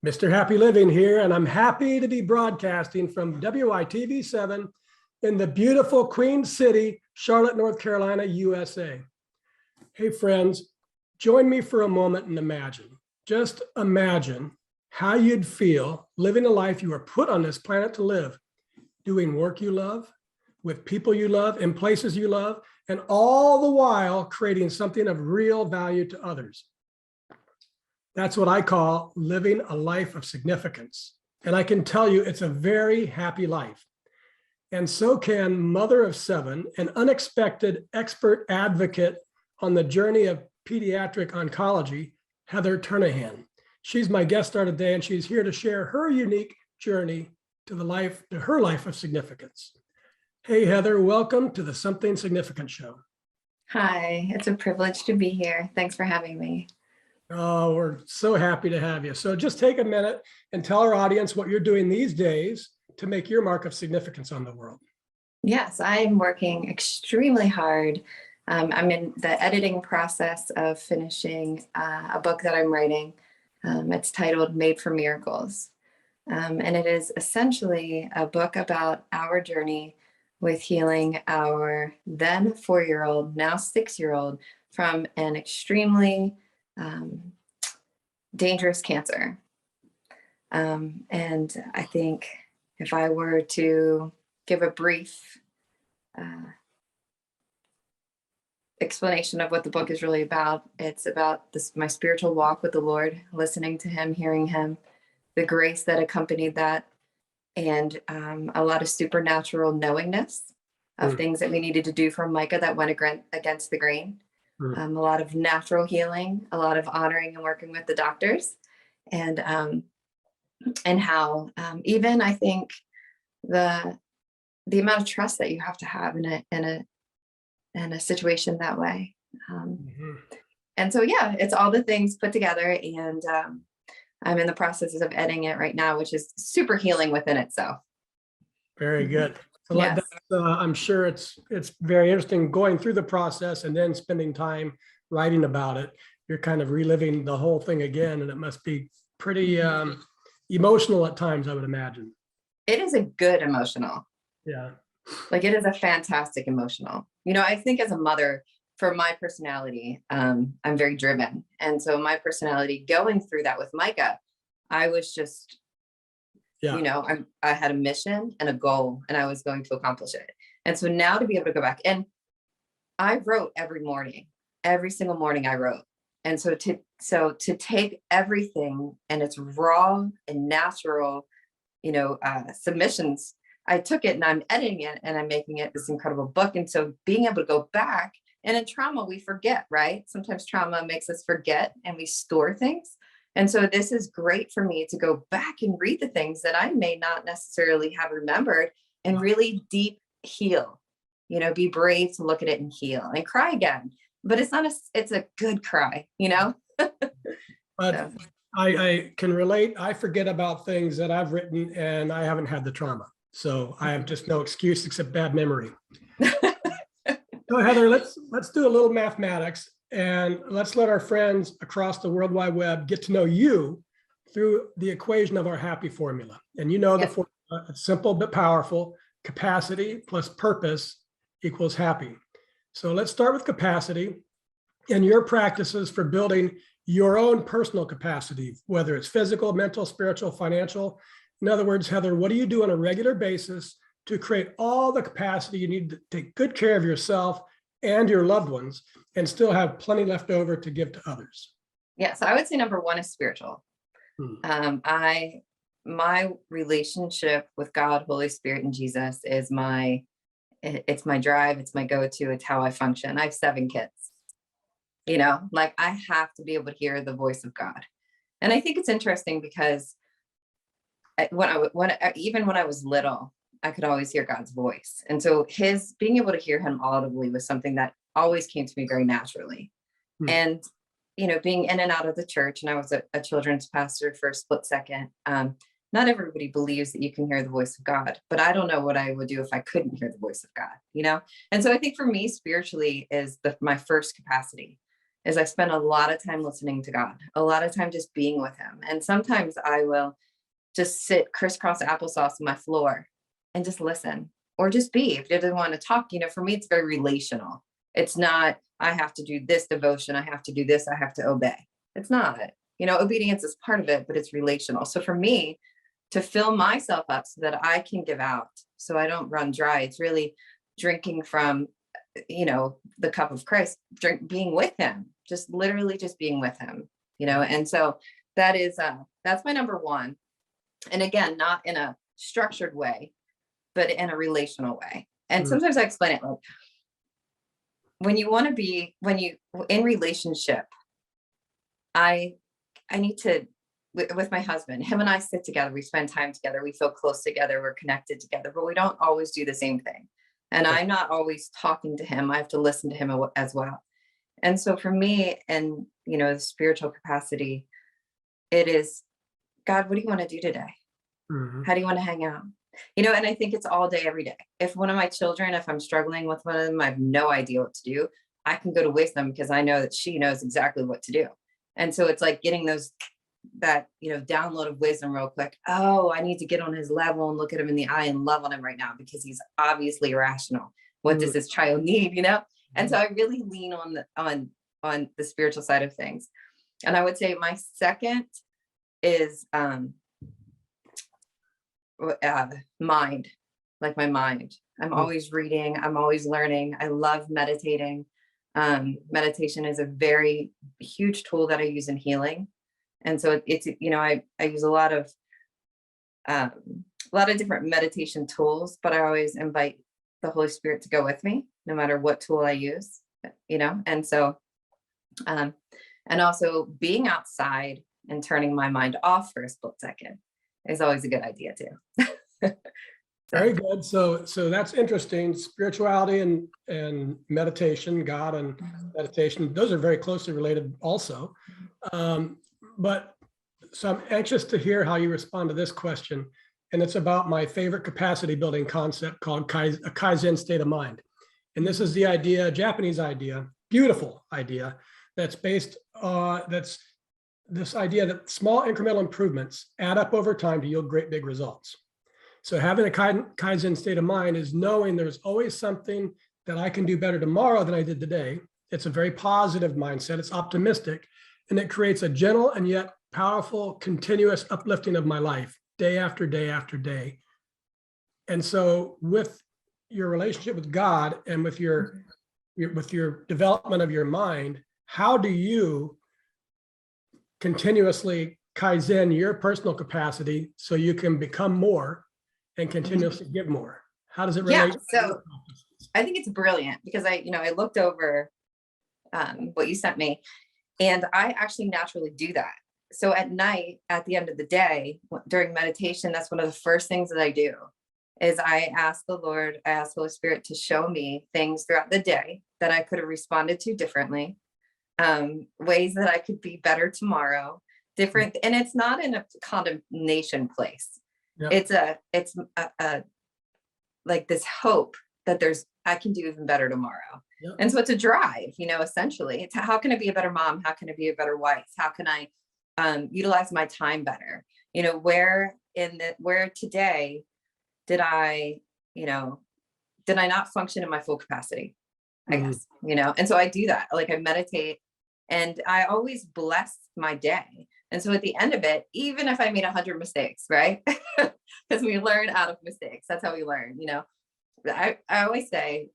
Mr. Happy Living here, and I'm happy to be broadcasting from WITV7 in the beautiful Queen City, Charlotte, North Carolina, USA. Hey friends, join me for a moment and just imagine how you'd feel living a life you were put on this planet to live, doing work you love, with people you love, in places you love, and all the while creating something of real value to others. That's what I call living a life of significance. And I can tell you it's a very happy life. And so can mother of seven, an unexpected expert advocate on the journey of pediatric oncology, Heather Ternahan. She's my guest star today, and she's here to share her unique journey to her life of significance. Hey, Heather, welcome to the Something Significant Show. Hi, it's a privilege to be here. Thanks for having me. Oh, we're so happy to have you. So just take a minute and tell our audience what you're doing these days to make your mark of significance on the world. Yes, I'm working extremely hard. I'm in the editing process of finishing a book that I'm writing. It's titled Made for Miracles. And it is essentially a book about our journey with healing our then 4-year-old, now 6-year-old, from an extremely dangerous cancer. And I think if I were to give a brief explanation of what the book is really about, it's about my spiritual walk with the Lord, listening to him, hearing him, the grace that accompanied that, and a lot of supernatural knowingness of things that we needed to do for Micah that went against the grain. A lot of natural healing, a lot of honoring and working with the doctors, and how even I think the amount of trust that you have to have in a situation that way. And so, yeah, it's all the things put together, and I'm in the process of editing it right now, which is super healing within itself. Very good. So Yes. I'm sure it's very interesting going through the process and then spending time writing about it. You're kind of reliving the whole thing again, and it must be pretty emotional at times, I would imagine. It is a good emotional. Yeah. Like, it is a fantastic emotional. You know, I think as a mother, for my personality, I'm very driven. And so my personality going through that with Micah, I was just, I had a mission and a goal, and I was going to accomplish it. And so now to be able to go back, and I wrote every single morning I wrote. And so to take everything and its raw and natural, submissions, I took it and I'm editing it and I'm making it this incredible book. And so being able to go back, and in trauma, we forget, right? Sometimes trauma makes us forget and we store things. And so this is great for me to go back and read the things that I may not necessarily have remembered and really deep heal, be brave to look at it and heal and cry again. But it's a good cry, But so. I can relate. I forget about things that I've written, and I haven't had the trauma. So I have just no excuse except bad memory. So Heather, let's do a little mathematics, and let's let our friends across the World Wide Web get to know you through the equation of our happy formula. And the formula, it's simple but powerful. Capacity plus purpose equals happy. So let's start with capacity and your practices for building your own personal capacity, whether it's physical, mental, spiritual, financial. In other words, Heather, what do you do on a regular basis to create all the capacity you need to take good care of yourself and your loved ones and still have plenty left over to give to others? Yeah, so I would say number one is spiritual. My relationship with God, Holy Spirit, and Jesus is it's my drive, it's my go-to, it's how I function. I have 7 kids. I have to be able to hear the voice of God. And I think it's interesting because even when I was little, I could always hear God's voice. And so being able to hear him audibly was something that always came to me very naturally. And, being in and out of the church, and I was a children's pastor for a split second. Not everybody believes that you can hear the voice of God, but I don't know what I would do if I couldn't hear the voice of God, And so I think for me, spiritually is my first capacity. is I spend a lot of time listening to God, a lot of time just being with him. And sometimes I will just sit crisscross applesauce on my floor and just listen, or just be. If he doesn't want to talk, for me, it's very relational. It's not, I have to do this devotion, I have to do this, I have to obey. It's not. Obedience is part of it, but it's relational. So for me, to fill myself up so that I can give out, so I don't run dry, it's really drinking from, the cup of Christ, being with him, just literally just being with him, and so that's my number one. And again, not in a structured way, but in a relational way. And sometimes I explain it like, when you in relationship, I need to, with my husband, him and I sit together, we spend time together, we feel close together, we're connected together, but we don't always do the same thing. And I'm not always talking to him. I have to listen to him as well. And so for me, and, the spiritual capacity, it is, God, what do you want to do today? How do you want to hang out? And I think it's all day, every day. If one of my children, if I'm struggling with one of them, I have no idea what to do, I can go to wisdom because I know that she knows exactly what to do. And so it's like getting that download of wisdom real quick. Oh, I need to get on his level and look at him in the eye and love on him right now because he's obviously irrational. What does this child need? And so I really lean on the spiritual side of things. And I would say my second is mind, like my mind. I'm always reading, I'm always learning. I love meditating. Meditation is a very huge tool that I use in healing. And so it's, I use a lot of different meditation tools, but I always invite the Holy Spirit to go with me, no matter what tool I use, and so, and also being outside and turning my mind off for a split second is always a good idea too. Very good. So that's interesting. Spirituality and meditation, God and meditation, those are very closely related also. But so I'm anxious to hear how you respond to this question. And it's about my favorite capacity building concept called a Kaizen state of mind. And this is the idea, Japanese idea, beautiful idea, that's based that's this idea that small incremental improvements add up over time to yield great big results. So having a Kaizen state of mind is knowing there's always something that I can do better tomorrow than I did today. It's a very positive mindset. It's optimistic, and it creates a gentle and yet powerful, continuous uplifting of my life day after day after day. And so with your relationship with God and with your development of your mind, how do you continuously Kaizen your personal capacity so you can become more and continuously give more? How does it relate? Yeah, so I think it's brilliant because I looked over what you sent me, and I actually naturally do that. So at night, at the end of the day, during meditation, that's one of the first things that I do is I ask the Holy Spirit to show me things throughout the day that I could have responded to differently, ways that I could be better tomorrow, different. And it's not in a condemnation place. Yep. It's like this hope that I can do even better tomorrow. Yep. And so it's a drive, essentially. It's how can I be a better mom? How can I be a better wife? How can I utilize my time better? Where today did I not function in my full capacity, I guess, and so I do that. Like I meditate and I always bless my day. And so at the end of it, even if I made 100 mistakes, right? Because we learn out of mistakes. That's how we learn, I always say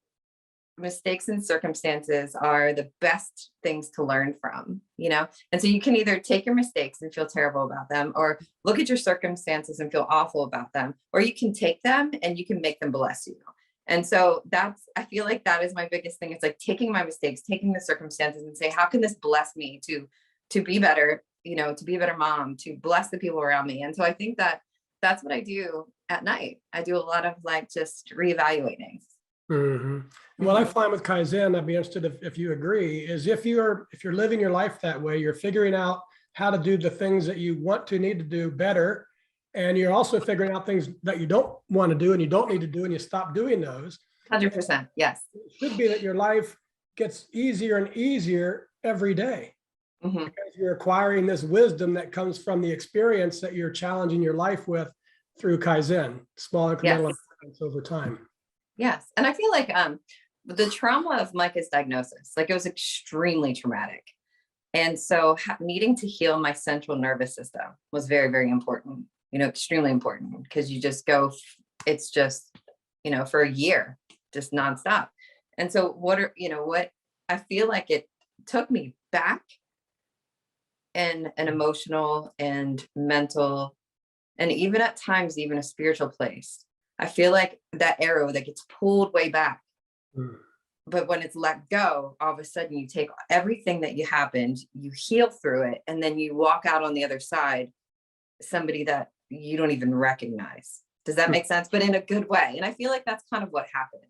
mistakes and circumstances are the best things to learn from, and so you can either take your mistakes and feel terrible about them, or look at your circumstances and feel awful about them, or you can take them and you can make them bless you. And so I feel like that is my biggest thing. It's like taking my mistakes, taking the circumstances and say, how can this bless me to be better, to be a better mom, to bless the people around me. And so I think that's what I do at night. I do a lot of just reevaluating. Mm-hmm. What I find with Kaizen, I'd be interested if you agree, is if you're living your life that way, you're figuring out how to do the things that you need to do better. And you're also figuring out things that you don't want to do and you don't need to do, and you stop doing those. 100%. Yes. It should be that your life gets easier and easier every day. Mhm. Because you're acquiring this wisdom that comes from the experience that you're challenging your life with through Kaizen, small incremental Yes. improvements over time. Yes. And I feel like the trauma of Micah's diagnosis, like it was extremely traumatic. And so needing to heal my central nervous system was very, very important, extremely important, because you just go, it's just, for a year, just nonstop. And so what I feel like it took me back in an emotional and mental, and even at times, even a spiritual place. I feel like that arrow that gets pulled way back. Mm. But when it's let go, all of a sudden you take everything that you happened, you heal through it, and then you walk out on the other side, somebody that you don't even recognize. Does that make sense? But in a good way. And I feel like that's kind of what happened.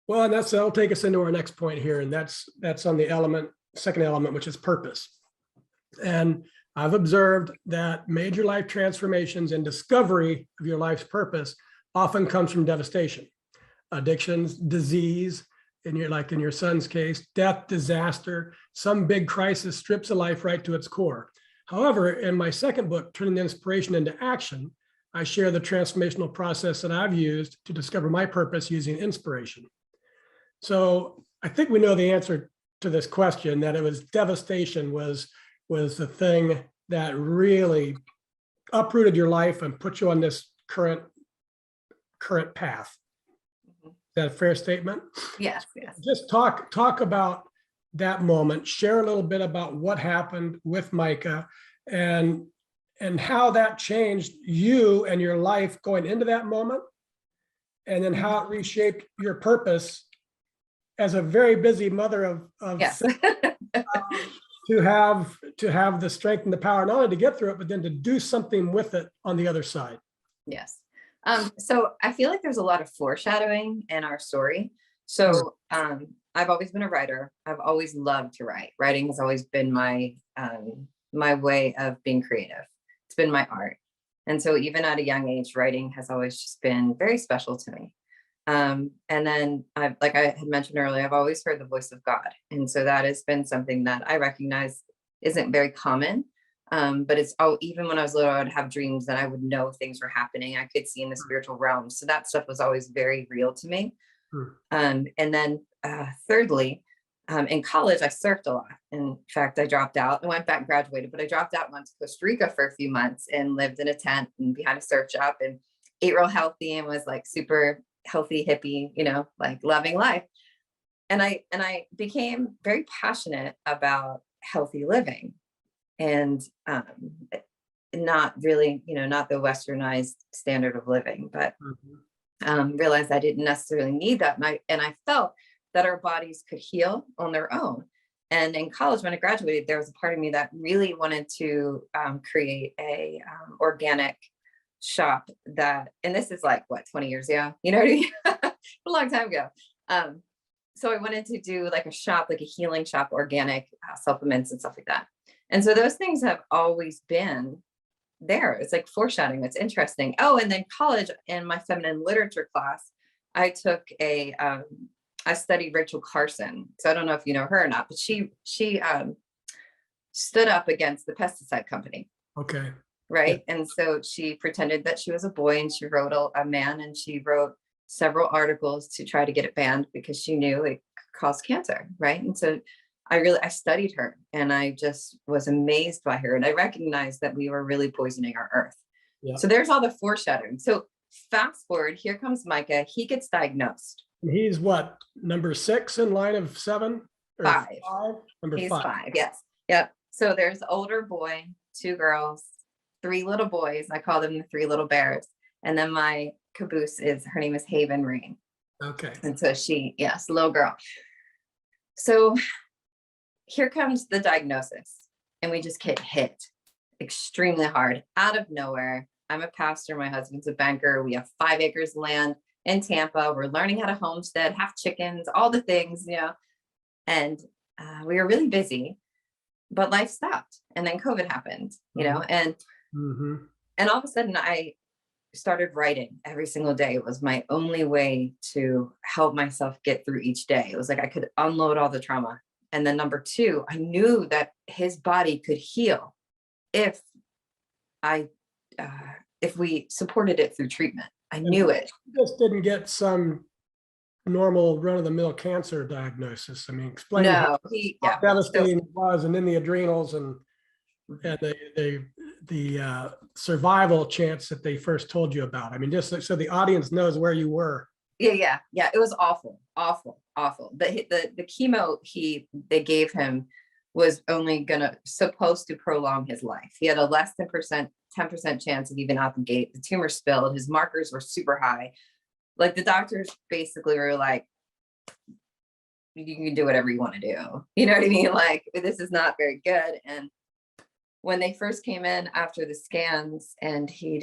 Well, and that'll take us into our next point here, and that's on the second element, which is purpose. And I've observed that major life transformations and discovery of your life's purpose often comes from devastation, addictions, disease, in your son's case, death, disaster, some big crisis strips a life right to its core. However, in my second book, Turning the Inspiration into Action, I share the transformational process that I've used to discover my purpose using inspiration. So I think we know the answer to this question, that it was devastation was the thing that really uprooted your life and put you on this current path. Mhm. Is that a fair statement? Yes, yes. Just talk about that moment, share a little bit about what happened with Micah and how that changed you and your life going into that moment, and then how it reshaped your purpose as a very busy mother of Yes. six, to have the strength and the power not only to get through it, but then to do something with it on the other side. Yes. So I feel like there's a lot of foreshadowing in our story. So I've always been a writer. I've always loved to write. Writing has always been my way of being creative. It's been my art. And so even at a young age, writing has always just been very special to me. And then like I had mentioned earlier, I've always heard the voice of God. And so that has been something that I recognize isn't very common. But even when I was little, I would have dreams that I would know things were happening. I could see in the spiritual realm. So that stuff was always very real to me. And then thirdly, in college, I surfed a lot. In fact, I dropped out. I went back and graduated, but I dropped out and went to Costa Rica for a few months and lived in a tent and behind a surf shop and ate real healthy and was like super healthy hippie, like loving life. And I became very passionate about healthy living and not really, not the westernized standard of living, but realized I didn't necessarily need that. And I felt that our bodies could heal on their own. And in college, when I graduated, there was a part of me that really wanted to create a organic shop and this is like 20 years ago, you know what I mean? A long time ago. So I wanted to do like a shop, like a healing shop, organic supplements and stuff like that. And so those things have always been there. It's like foreshadowing. It's interesting. Oh, and then college, in my feminine literature class, I took I studied Rachel Carson. So I don't know if you know her or not, but she stood up against the pesticide company. Okay. Right. Yeah. And so she pretended that she was a boy and she wrote a man, and she wrote several articles to try to get it banned because she knew it could cause cancer. Right. And so I studied her and I just was amazed by her. And I recognized that we were really poisoning our earth. Yeah. So there's all the foreshadowing. So fast forward, here comes Micah. He gets diagnosed. He's what, number 6 in line of 7? Or 5. He's 5. Yes. Yep. So there's the older boy, 2 girls, 3 little boys. I call them the 3 little bears. And then my caboose her name is Haven Rain. Okay. And so little girl. So here comes the diagnosis, and we just get hit extremely hard out of nowhere. I'm a pastor. My husband's a banker. We have 5 acres of land in Tampa. We're learning how to homestead, have chickens, all the things, and we were really busy, but life stopped. And then COVID happened, and all of a sudden I started writing every single day. It was my only way to help myself get through each day. It was like I could unload all the trauma And then number two, I knew that his body could heal if I, if we supported it through treatment. I knew it. Just didn't get some normal run-of-the-mill cancer diagnosis. I mean, explain No, how devastating it was, and then the adrenals and the survival chance that they first told you about. I mean, just so the audience knows where you were. Yeah. It was awful. The chemo they gave him was only supposed to prolong his life. He had a less than 10% chance of even out the gate. The tumor spilled. His markers were super high. Like, the doctors basically were like, you can do whatever you want to do. You know what I mean? Like, this is not very good. And when they first came in after the scans and he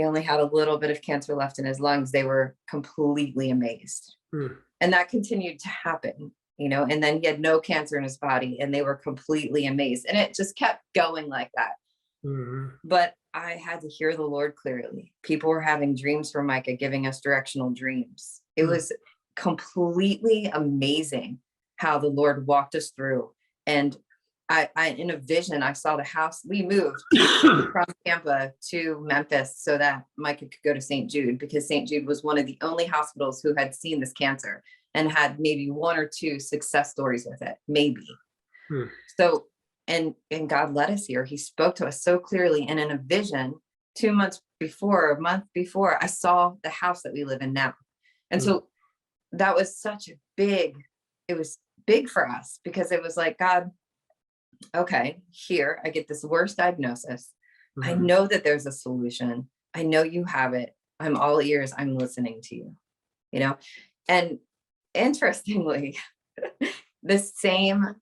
only had a little bit of cancer left in his lungs, they were completely amazed. And that continued to happen, and then he had no cancer in his body and they were completely amazed. And it just kept going like that. But I had to hear the Lord clearly. People were having dreams from Micah, giving us directional dreams. It was completely amazing how the Lord walked us through. And I in a vision, I saw the house. We moved from Tampa to Memphis so that Micah could go to St. Jude, because St. Jude was one of the only hospitals who had seen this cancer and had maybe one or two success stories with it, maybe. So, and God led us here. He spoke to us so clearly. And in a vision, a month before, I saw the house that we live in now. And so that was it was big for us, because it was like, God, okay, here I get this worst diagnosis. I know that there's a solution. I know you have it. I'm all ears. I'm listening to you, and interestingly, the same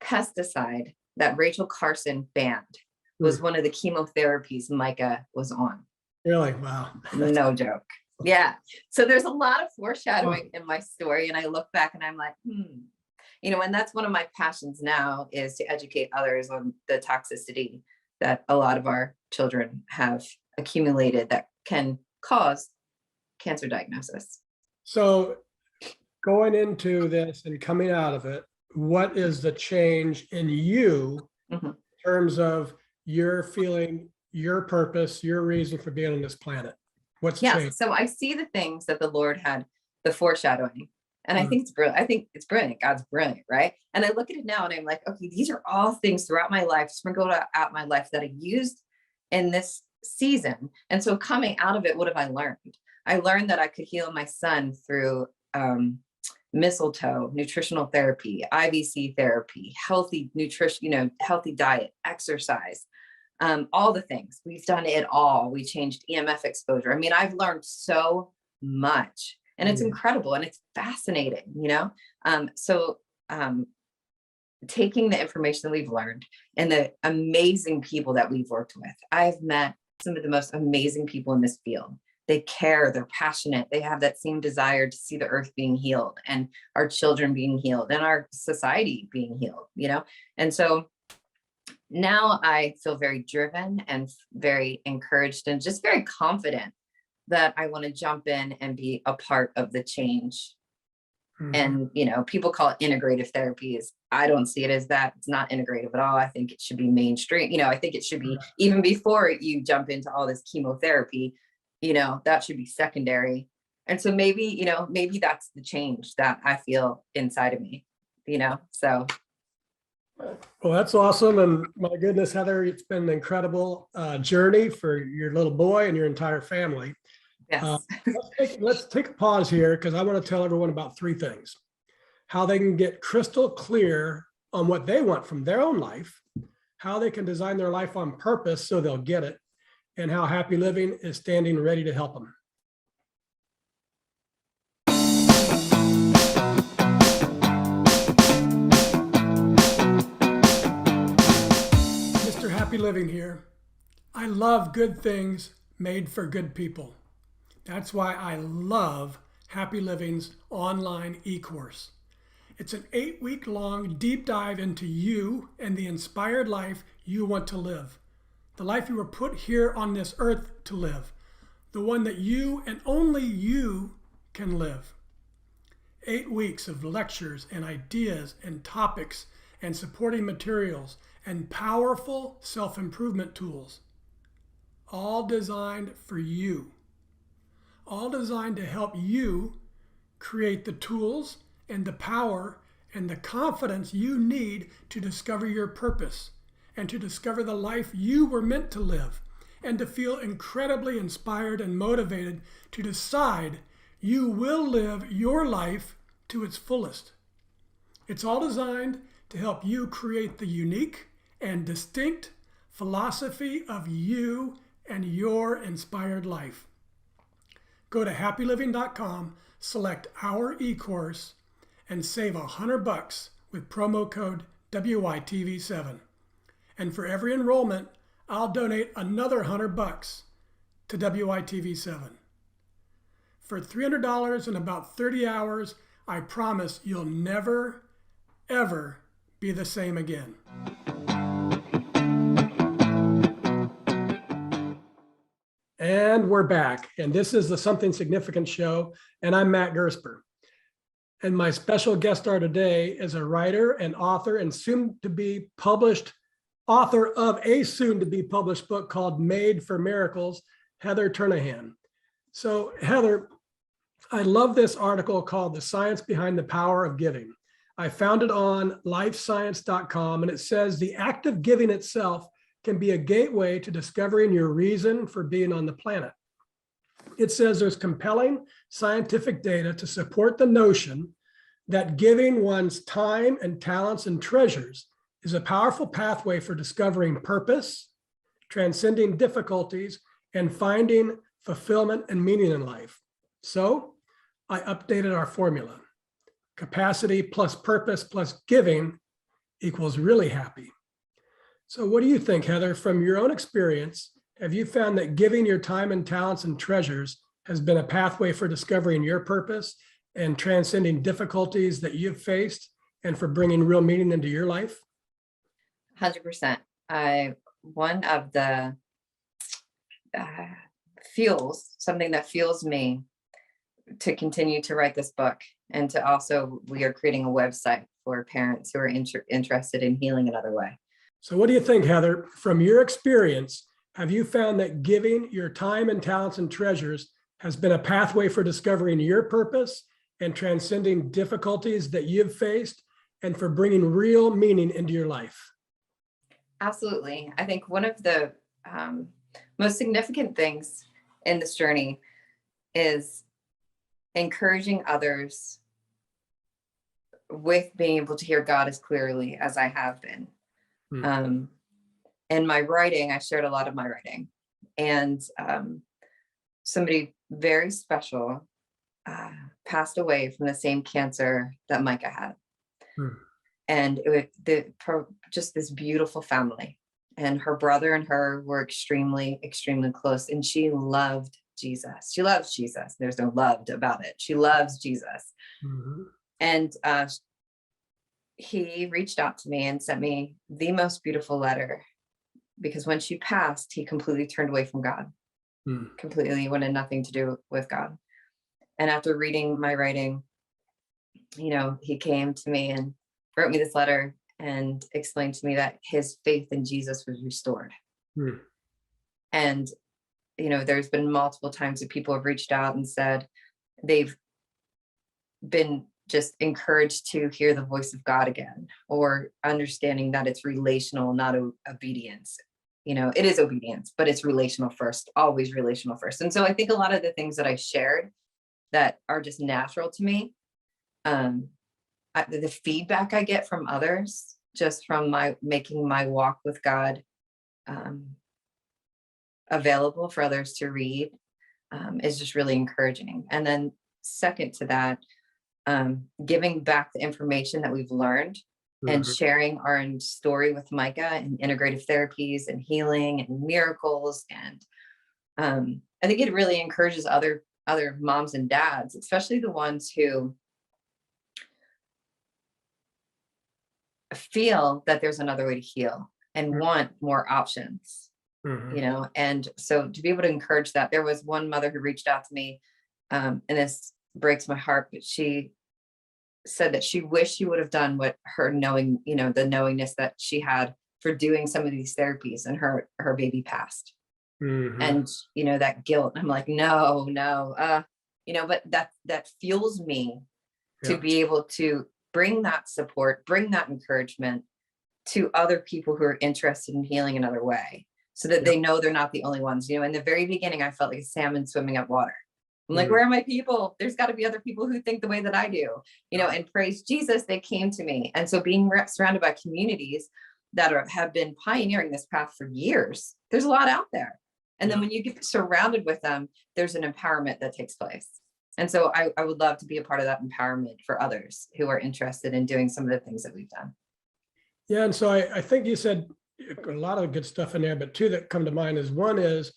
pesticide that Rachel Carson banned was one of the chemotherapies Micah was on. Really? Wow. No joke. Yeah. So there's a lot of foreshadowing in my story. And I look back and I'm like, and that's one of my passions now, is to educate others on the toxicity that a lot of our children have accumulated that can cause cancer diagnosis. So going into this and coming out of it, what is the change in you in terms of your feeling, your purpose, your reason for being on this planet? What's changed? So I see the things that the Lord had, the foreshadowing. And I think it's brilliant. I think it's brilliant. God's brilliant, right? And I look at it now and I'm like, okay, these are all things throughout my life, sprinkled out my life, that I used in this season. And so coming out of it, what have I learned? I learned that I could heal my son through mistletoe, nutritional therapy, IVC therapy, healthy nutrition, healthy diet, exercise, all the things. We've done it all. We changed EMF exposure. I mean, I've learned so much. And it's incredible and it's fascinating, So taking the information that we've learned and the amazing people that we've worked with, I've met some of the most amazing people in this field. They care, they're passionate, they have that same desire to see the earth being healed and our children being healed and our society being healed, And so now I feel very driven and very encouraged and just very confident that I want to jump in and be a part of the change. And, people call it integrative therapies. I don't see it as that. It's not integrative at all. I think it should be mainstream. I think it should be, even before you jump into all this chemotherapy, that should be secondary. And so maybe that's the change that I feel inside of me, so. Well, that's awesome. And my goodness, Heather, it's been an incredible journey for your little boy and your entire family. Yes. Let's take a pause here, because I want to tell everyone about three things: how they can get crystal clear on what they want from their own life, how they can design their life on purpose so they'll get it, and how Happy Living is standing ready to help them. Mr. Happy Living here. I love good things made for good people. That's why I love Happy Living's online e-course. It's an 8-week-long deep dive into you and the inspired life you want to live. The life you were put here on this earth to live. The one that you and only you can live. 8 weeks of lectures and ideas and topics and supporting materials and powerful self-improvement tools, all designed for you, all designed to help you create the tools and the power and the confidence you need to discover your purpose and to discover the life you were meant to live, and to feel incredibly inspired and motivated to decide you will live your life to its fullest. It's all designed to help you create the unique and distinct philosophy of you and your inspired life. Go to happyliving.com, select our e-course, and save $100 with promo code WITV7. And for every enrollment, I'll donate another $100 to WITV7. For $300 and about 30 hours, I promise you'll never, ever be the same again. And we're back. And this is the Something Significant show. And I'm Matt Gersper. And my special guest star today is a writer and author and soon-to-be published author of a soon-to-be published book called Made for Miracles, Heather Ternahan. So Heather, I love this article called The Science Behind the Power of Giving. I found it on lifescience.com, and it says the act of giving itself can be a gateway to discovering your reason for being on the planet. It says there's compelling scientific data to support the notion that giving one's time and talents and treasures is a powerful pathway for discovering purpose, transcending difficulties, and finding fulfillment and meaning in life. So I updated our formula. Capacity plus purpose plus giving equals really happy. So what do you think, Heather, from your own experience? Have you found that giving your time and talents and treasures has been a pathway for discovering your purpose and transcending difficulties that you've faced and for bringing real meaning into your life? 100%. One of the something that fuels me to continue to write this book, and to also, we are creating a website for parents who are interested in healing another way. So what do you think, Heather, from your experience, have you found that giving your time and talents and treasures has been a pathway for discovering your purpose and transcending difficulties that you've faced and for bringing real meaning into your life? Absolutely. I think one of the most significant things in this journey is encouraging others with being able to hear God as clearly as I have been. In my writing, I shared a lot of my writing, and somebody very special passed away from the same cancer that Micah had. And just this beautiful family, and her brother and her were extremely, extremely close. And she loved Jesus. She loves Jesus. There's no loved about it. She loves Jesus. And he reached out to me and sent me the most beautiful letter, because when she passed, he completely turned away from God, completely wanted nothing to do with God. And after reading my writing, he came to me and wrote me this letter and explained to me that his faith in Jesus was restored. And, there's been multiple times that people have reached out and said they've been just encouraged to hear the voice of God again, or understanding that it's relational, not obedience. It is obedience, but it's relational first, always relational first. And so I think a lot of the things that I shared that are just natural to me, the feedback I get from others, just from making my walk with God available for others to read, is just really encouraging. And then second to that, giving back the information that we've learned and sharing our own story with Micah and integrative therapies and healing and miracles. And I think it really encourages other moms and dads, especially the ones who feel that there's another way to heal and want more options, and so to be able to encourage that. There was one mother who reached out to me, and this breaks my heart, but she said that she wished she would have done what her knowing, the knowingness that she had for doing some of these therapies, and her baby passed. Mhm. And, that guilt, I'm like, no, but that fuels me to Yeah. be able to bring that support, bring that encouragement to other people who are interested in healing another way, so that they know they're not the only ones. In the very beginning, I felt like a salmon swimming up water. I'm like, where are my people? There's got to be other people who think the way that I do, and praise Jesus, they came to me. And so being surrounded by communities that have been pioneering this path for years, there's a lot out there. And then when you get surrounded with them, there's an empowerment that takes place. And so I would love to be a part of that empowerment for others who are interested in doing some of the things that we've done. Yeah, and so I think you said a lot of good stuff in there, but two that come to mind is, one is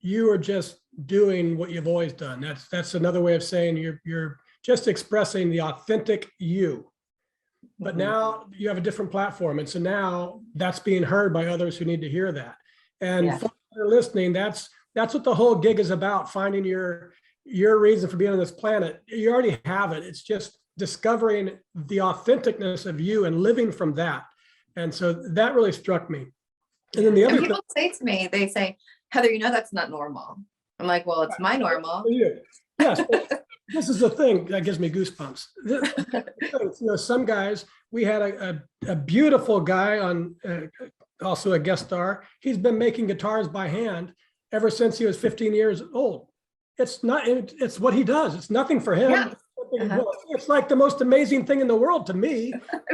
you are just doing what you've always done. That's another way of saying you're just expressing the authentic you. But now you have a different platform, and so now that's being heard by others who need to hear that. And folks that are listening, that's what the whole gig is about: finding your reason for being on this planet. You already have it. It's just discovering the authenticness of you and living from that. And so that really struck me. And then the other people say to me, they say, Heather, that's not normal. I'm like, well, it's my normal. Yes. This is the thing that gives me goosebumps. Some guys, we had a beautiful guy on, also a guest star. He's been making guitars by hand ever since he was 15 years old. It's what he does. It's nothing for him. Yeah. It's like the most amazing thing in the world to me.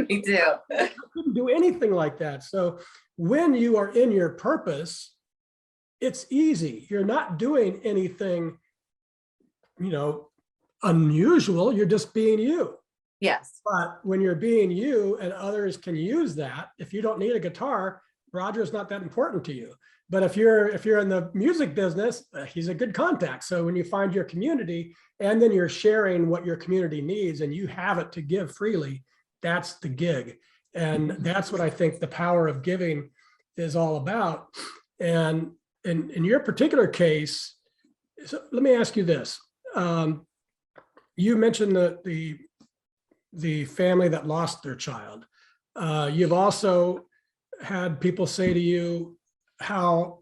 Me too. I couldn't do anything like that. So when you are in your purpose, it's easy. You're not doing anything, unusual. You're just being you. Yes. But when you're being you and others can use that, if you don't need a guitar, Roger's not that important to you. But if you're in the music business, he's a good contact. So when you find your community and then you're sharing what your community needs and you have it to give freely, that's the gig. And that's what I think the power of giving is all about. And in your particular case, so let me ask you this. You mentioned the family that lost their child. You've also had people say to you how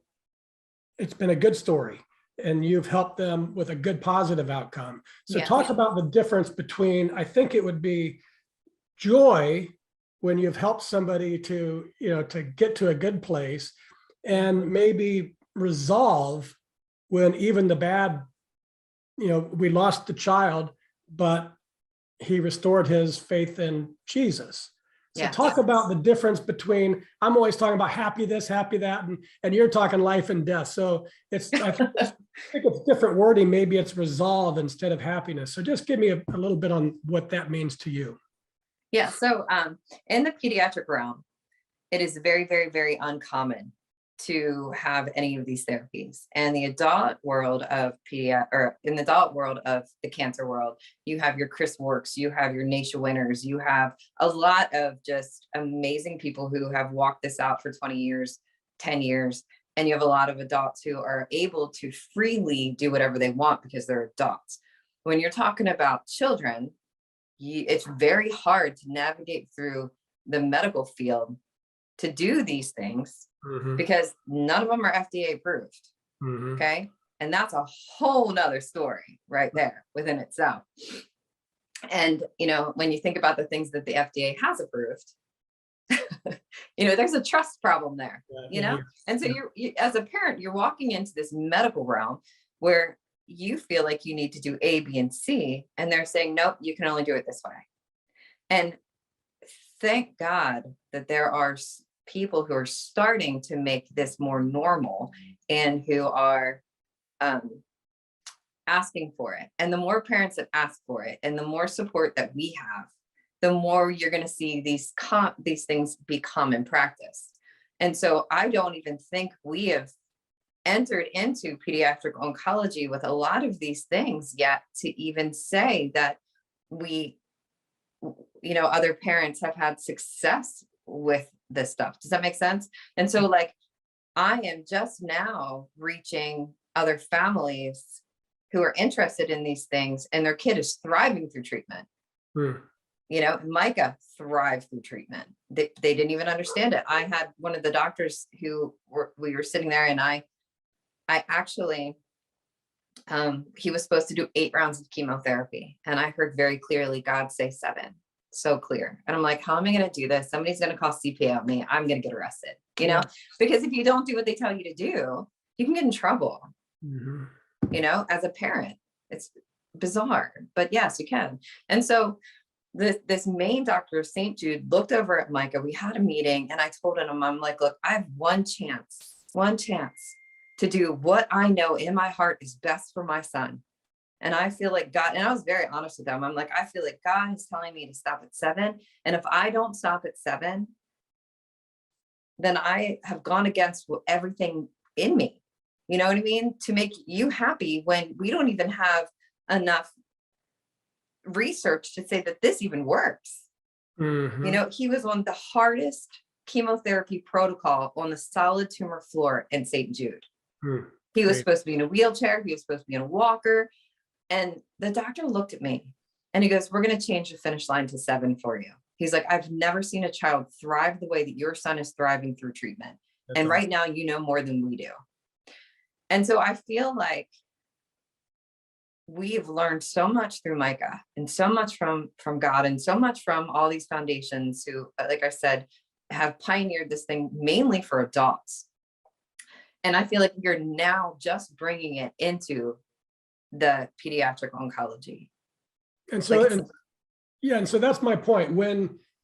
it's been a good story and you've helped them with a good positive outcome. So talk about the difference between, I think it would be joy when you've helped somebody to get to a good place, and maybe resolve when even the bad, we lost the child, but he restored his faith in Jesus. So talk about the difference between, I'm always talking about happy this, happy that, and you're talking life and death. So I think it's different wording. Maybe it's resolve instead of happiness. So just give me a little bit on what that means to you. Yeah. So in the pediatric realm, it is very, very, very uncommon to have any of these therapies. And the adult world of in the adult world of the cancer world, you have your Chris Works, you have your Nasha Winners, you have a lot of just amazing people who have walked this out for 20 years, 10 years. And you have a lot of adults who are able to freely do whatever they want because they're adults. When you're talking about children, it's very hard to navigate through the medical field to do these things because none of them are FDA approved. Okay. And that's a whole nother story right there within itself. And, when you think about the things that the FDA has approved, there's a trust problem there, And so you as a parent, you're walking into this medical realm where you feel like you need to do A, B, and C, and they're saying, nope, you can only do it this way. And thank God that there are people who are starting to make this more normal and who are asking for it. And the more parents that ask for it and the more support that we have, the more you're going to see these things be common practice. And so I don't even think we have entered into pediatric oncology with a lot of these things yet to even say that we, other parents have had success with this stuff. Does that make sense? And so I am just now reaching other families who are interested in these things and their kid is thriving through treatment. Micah thrived through treatment. They didn't even understand it. I had one of the doctors we were sitting there, and I actually, he was supposed to do 8 rounds of chemotherapy. And I heard very clearly God say 7, so clear. And I'm like, how am I going to do this? Somebody's going to call CPA on me. I'm going to get arrested, because if you don't do what they tell you to do, you can get in trouble, as a parent. It's bizarre, but yes, you can. And so this main doctor of St. Jude looked over at Micah. We had a meeting, and I told him, I'm like, look, I have one chance to do what I know in my heart is best for my son. And I feel like God, and I was very honest with them. I'm like, I feel like God is telling me to stop at 7. And if I don't stop at 7, then I have gone against everything in me. You know what I mean? To make you happy when we don't even have enough research to say that this even works. He was on the hardest chemotherapy protocol on the solid tumor floor in St. Jude. He was supposed to be in a wheelchair. He was supposed to be in a walker. And the doctor looked at me and he goes, we're going to change the finish line to 7 for you. He's like, I've never seen a child thrive the way that your son is thriving through treatment. That's and awesome. Right now, you know more than we do. And so I feel like we've learned so much through Micah, and so much from God, and so much from all these foundations who, like I said, have pioneered this thing mainly for adults. And I feel like you're now just bringing it into the pediatric oncology. And so, and so that's my point.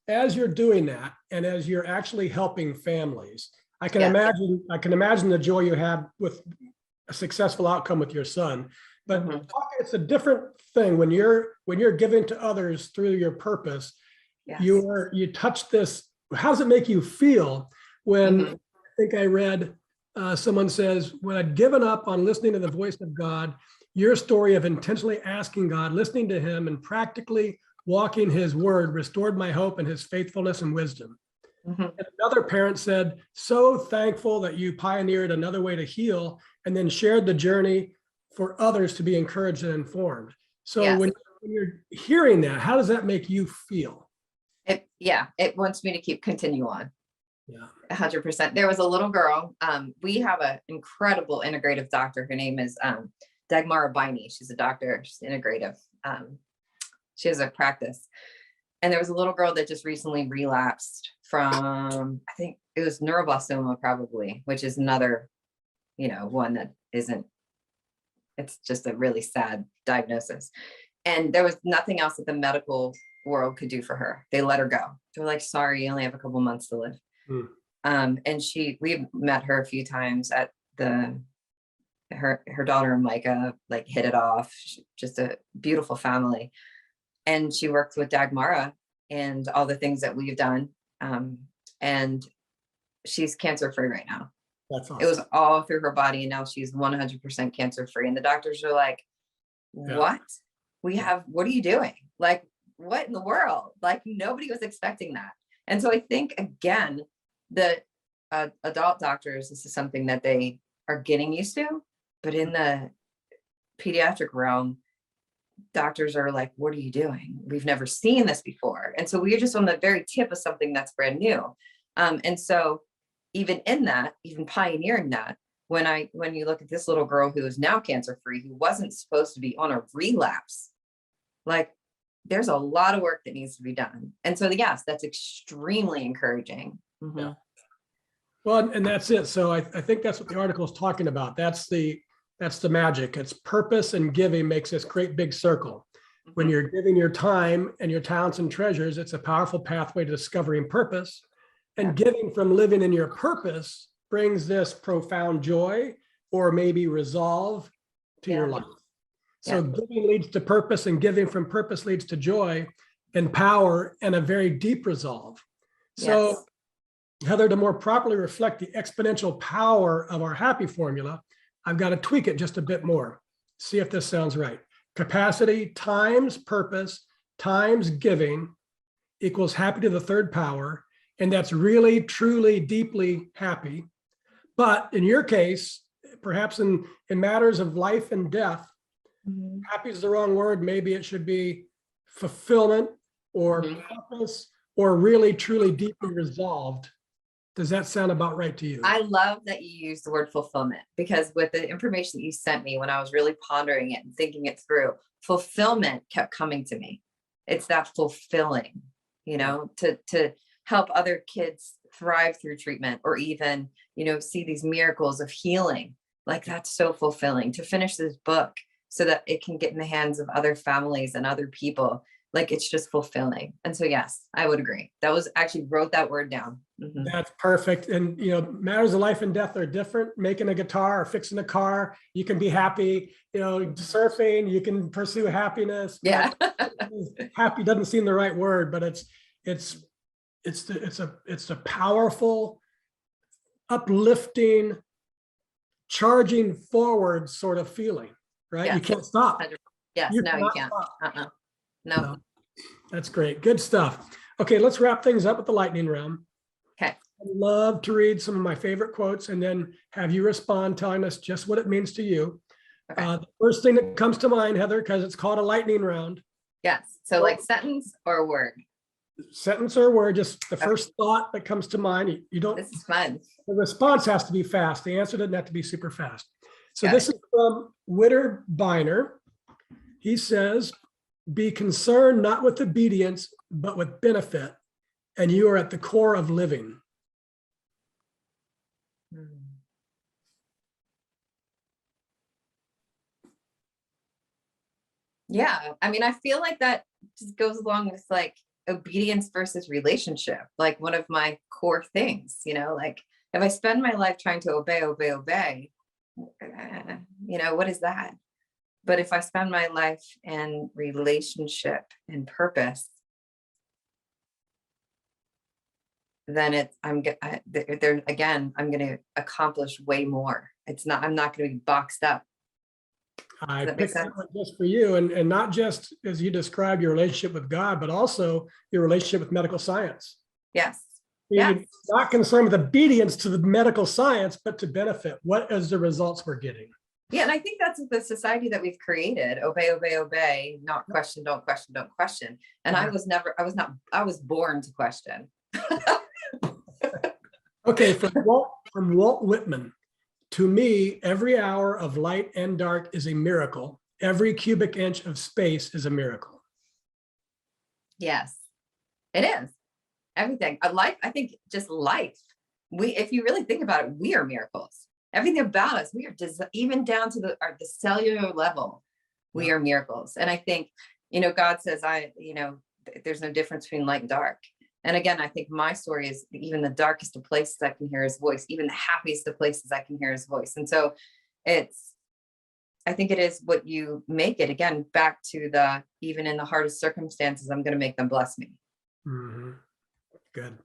As you're doing that, and as you're actually helping families, I can imagine the joy you had with a successful outcome with your son. But it's a different thing when you're giving to others through your purpose. Yes. You touch this. How does it make you feel when I think I read someone says, when I'd given up on listening to the voice of God, your story of intentionally asking God, listening to him, and practically walking his word restored my hope and his faithfulness and wisdom. And another parent said, so thankful that you pioneered another way to heal and then shared the journey for others to be encouraged and informed. So when you're hearing that, how does that make you feel? It wants me to continue on. Yeah, 100%. There was a little girl. We have an incredible integrative doctor. Her name is Dagmara Biney. She's a doctor. She's integrative. She has a practice. And there was a little girl that just recently relapsed from, I think it was neuroblastoma probably, which is another, one that isn't, it's just a really sad diagnosis. And there was nothing else that the medical world could do for her. They let her go. They were like, sorry, you only have a couple months to live. And we've met her a few times at her daughter and Micah hit it off. Just a beautiful family. And she worked with Dagmara and all the things that we've done. And she's cancer-free right now. That's awesome. It was all through her body, and now she's 100% cancer-free. And the doctors are like, what? What are you doing? What in the world? Nobody was expecting that. And so I think, again, the adult doctors, this is something that they are getting used to, but in the pediatric realm, doctors are like, what are you doing? We've never seen this before. And so we're just on the very tip of something that's brand new. And so even in that, even pioneering that, when you look at this little girl who is now cancer-free, who wasn't supposed to be on a relapse, there's a lot of work that needs to be done. And so, yes, that's extremely encouraging. Yeah. Well, and that's it. So I think that's what the article is talking about. That's the magic. It's purpose and giving makes this great big circle. When you're giving your time and your talents and treasures, it's a powerful pathway to discovering purpose. And giving from living in your purpose brings this profound joy or maybe resolve to your life. So giving leads to purpose, and giving from purpose leads to joy and power and a very deep resolve. So Heather, to more properly reflect the exponential power of our happy formula, I've got to tweak it just a bit more. See if this sounds right. Capacity times purpose times giving equals happy to the third power. And that's really, truly, deeply happy. But in your case, perhaps in matters of life and death, happy is the wrong word. Maybe it should be fulfillment, or Mhm. purpose, or really truly deeply resolved. Does that sound about right to you? I love that you use the word fulfillment, because with the information that you sent me, when I was really pondering it and thinking it through, fulfillment kept coming to me. It's that fulfilling, to help other kids thrive through treatment, or even, see these miracles of healing. Like, that's so fulfilling to finish this book so that it can get in the hands of other families and other people. Like, it's just fulfilling. And so, yes, I would agree. That was actually wrote that word down. Mhm. That's perfect. And, matters of life and death are different. Making a guitar or fixing a car, you can be happy. Surfing, you can pursue happiness. Yeah. Happy doesn't seem the right word, but it's a powerful, uplifting, charging forward sort of feeling, right? Yes. You can't stop. Yes, You no, you cannot can't. stop. No. No, that's great. Good stuff. Okay, let's wrap things up with the lightning round. Okay. I'd love to read some of my favorite quotes and then have you respond telling us just what it means to you. Okay. The first thing that comes to mind, Heather, because it's called a lightning round. Yes. So, like, sentence or word? Sentence or word, just the first thought that comes to mind. You don't, This is fun. the response has to be fast. The answer doesn't have to be super fast. So Got this it. is from Witter Biner. He says, be concerned not with obedience, but with benefit. And you are at the core of living. Yeah. I mean, I feel like that just goes along with, like, obedience versus relationship. Like, one of my core things, like, if I spend my life trying to obey, what is that? But if I spend my life in relationship and purpose, then I'm there again, I'm going to accomplish way more. I'm not going to be boxed up. I Does that make picked that sense? one just for you, and not just as you describe your relationship with God, but also your relationship with medical science. Yes. You're Yes. not concerned with obedience to the medical science, but to benefit. What is the results we're getting? Yeah. And I think that's the society that we've created. Obey, obey, obey, not question, don't question, don't question. And I was born to question. Okay, from Walt Whitman. To me, every hour of light and dark is a miracle. Every cubic inch of space is a miracle. Yes, it is. Everything. Life, I think, just life. If you really think about it, we are miracles. Everything about us, we are even down to the cellular level, we are miracles. And I think, God says, there's no difference between light and dark. And again, I think my story is, even the darkest of places I can hear his voice, even the happiest of places I can hear his voice. And so I think it is what you make it. Again, back to even in the hardest circumstances, I'm going to make them bless me. Mm-hmm. Good.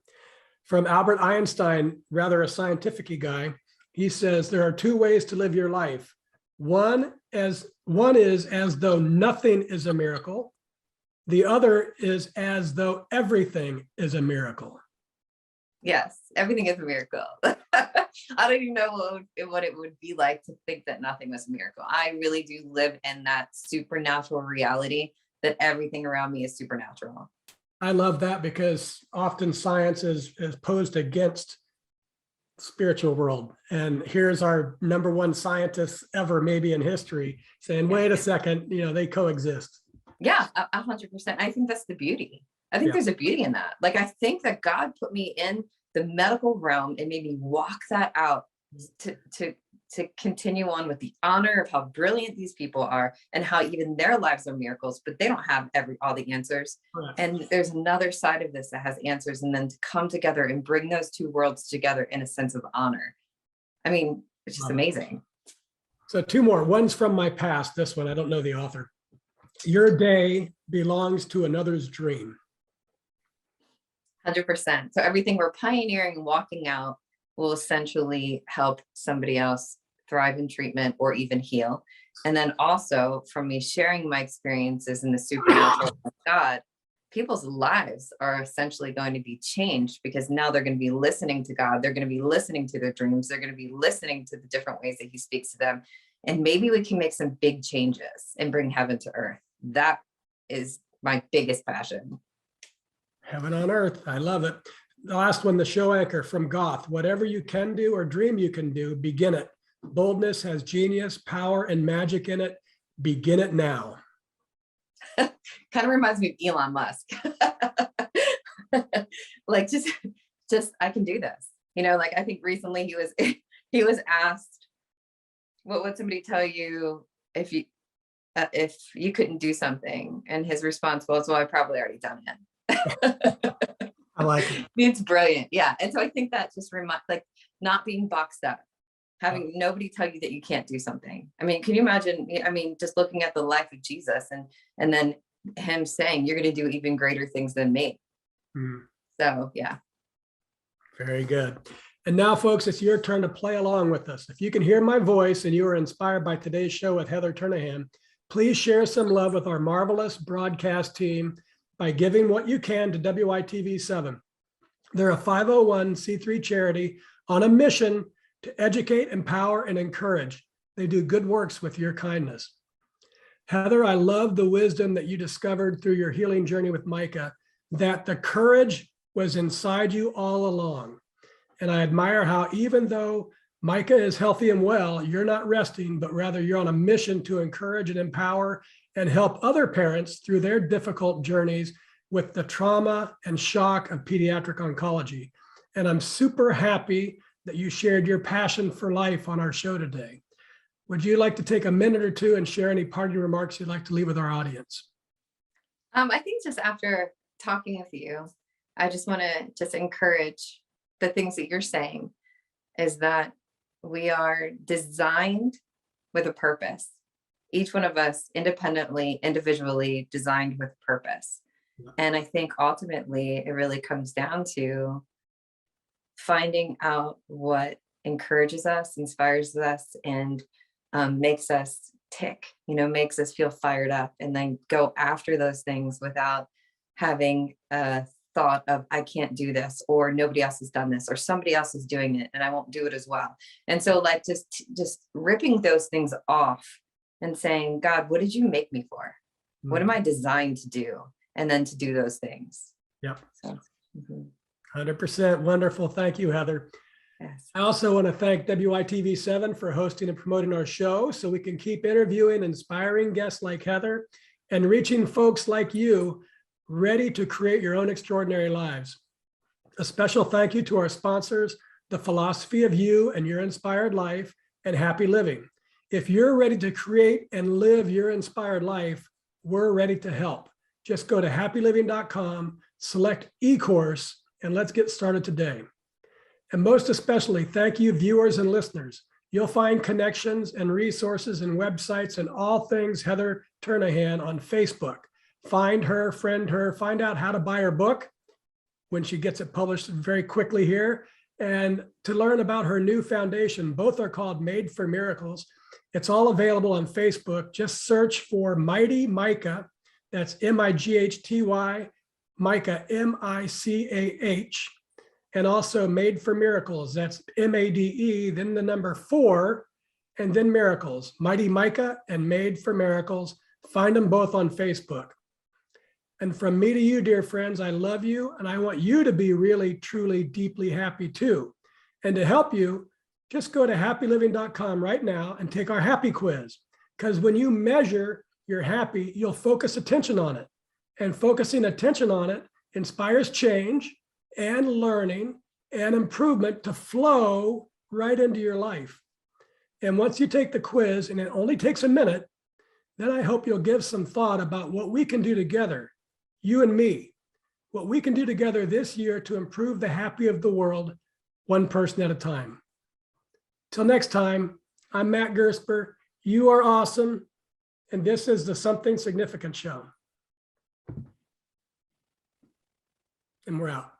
From Albert Einstein, rather a scientific guy, he says there are two ways to live your life. One is as though nothing is a miracle. The other is as though everything is a miracle. Yes, everything is a miracle. I don't even know what it would be like to think that nothing was a miracle. I really do live in that supernatural reality that everything around me is supernatural. I love that, because often science is posed against spiritual world. And here's our number one scientist ever, maybe in history, saying, wait a second, they coexist. Yeah, 100%. I think that's the beauty. I think there's a beauty in that. Like, I think that God put me in the medical realm and made me walk that out to continue on with the honor of how brilliant these people are and how even their lives are miracles, but they don't have all the answers. Correct. And there's another side of this that has answers, and then to come together and bring those two worlds together in a sense of honor. I mean, it's just amazing. So two more. One's from my past. This one, I don't know the author. Your day belongs to another's dream. 100%. So everything we're pioneering and walking out will essentially help somebody else thrive in treatment or even heal. And then also, from me sharing my experiences in the supernatural of God, people's lives are essentially going to be changed, because now they're going to be listening to God. They're going to be listening to their dreams. They're going to be listening to the different ways that he speaks to them. And maybe we can make some big changes and bring heaven to earth. That is my biggest passion. Heaven on earth. I love it. The last one, the show anchor from Goth. Whatever you can do or dream you can do, begin it. Boldness has genius, power, and magic in it. Begin it now. Kind of reminds me of Elon Musk. Like just I can do this. You know, like I think recently he was asked, what would somebody tell you if you couldn't do something? And his response was, well, I've probably already done it. I like it. It's brilliant. Yeah. And so I think that just like not being boxed up, having nobody tell you that you can't do something. I mean, can you imagine, I mean, just looking at the life of Jesus and then him saying, you're going to do even greater things than me. Mm. So, yeah. Very good. And now, folks, it's your turn to play along with us. If you can hear my voice and you are inspired by today's show with Heather Ternahan, please share some love with our marvelous broadcast team by giving what you can to WITV7. They're a 501c3 charity on a mission to educate, empower, and encourage. They do good works with your kindness. Heather, I love the wisdom that you discovered through your healing journey with Micah, that the courage was inside you all along. And I admire how even though Micah is healthy and well, you're not resting, but rather you're on a mission to encourage and empower and help other parents through their difficult journeys with the trauma and shock of pediatric oncology. And I'm super happy that you shared your passion for life on our show today. Would you like to take a minute or two and share any parting remarks you'd like to leave with our audience? I think just after talking with you, I just want to just encourage the things that you're saying is that we are designed with a purpose. Each one of us independently, individually designed with purpose. And I think ultimately it really comes down to finding out what encourages us, inspires us, and makes us tick, makes us feel fired up, and then go after those things without having a thought of, I can't do this, or nobody else has done this, or somebody else is doing it and I won't do it as well. And so like just ripping those things off and saying, God, what did you make me for? What am I designed to do? And then to do those things. Yep. So, 100% wonderful. Thank you, Heather. yes. I also want to thank WITV7 for hosting and promoting our show so we can keep interviewing inspiring guests like Heather and reaching folks like you ready to create your own extraordinary lives. A special thank you to our sponsors, The Philosophy of You and Your Inspired Life, and Happy Living. If you're ready to create and live your inspired life, we're ready to help. Just go to happyliving.com, select e-course, and let's get started today. And most especially, thank you, viewers and listeners. You'll find connections and resources and websites and all things Heather Ternahan on Facebook. Find her, friend her, find out how to buy her book when she gets it published very quickly here. And to learn about her new foundation, both are called Made for Miracles. It's all available on Facebook. Just search for Mighty Micah. That's M-I-G-H-T-Y, Micah, M-I-C-A-H. And also Made for Miracles. That's M-A-D-E, then the number 4, and then Miracles. Mighty Micah and Made for Miracles. Find them both on Facebook. And from me to you, dear friends, I love you, and I want you to be really, truly, deeply happy too. And to help you, just go to happyliving.com right now and take our happy quiz. Because when you measure your happy, you'll focus attention on it. And focusing attention on it inspires change and learning and improvement to flow right into your life. And once you take the quiz, and it only takes a minute, then I hope you'll give some thought about what we can do together, you and me, what we can do together this year to improve the happy of the world, one person at a time. Till next time, I'm Matt Gersper. You are awesome. And this is the Something Significant Show. And we're out.